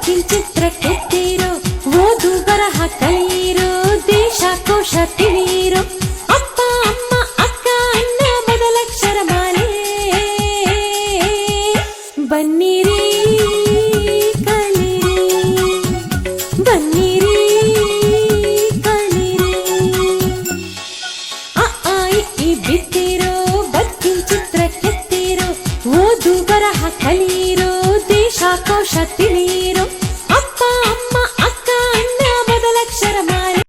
ಬಚ್ಚಿನ ಚಿತ್ರ ಕೆತ್ತಿರೋ, ಓದು ಬರಹ ಕಲಿಯಿರೋ, ದೇಶ ಕೋಶ ತಿಳಿಯಿರೋ, ಅಪ್ಪ ಅಮ್ಮ ಅಕ್ಕ ಅಣ್ಣ ಮೊದಲಕ್ಷರ ಮಾಲೆ. ಬನ್ನಿರಿ ಕಲಿರಿ, ಬನ್ನಿರಿ ಕಲಿರಿ. ಅ ಆ ಇ ಈ ಬಿತ್ತಿರೋ, ಬಚ್ಚಿನ ಚಿತ್ರ ಕೆತ್ತಿರೋ, ಓದು ಬರಹ ಕಲಿಯಿರೋ, ದೇಶ ಕೋಶ ತಿಳಿಯಿರೋ.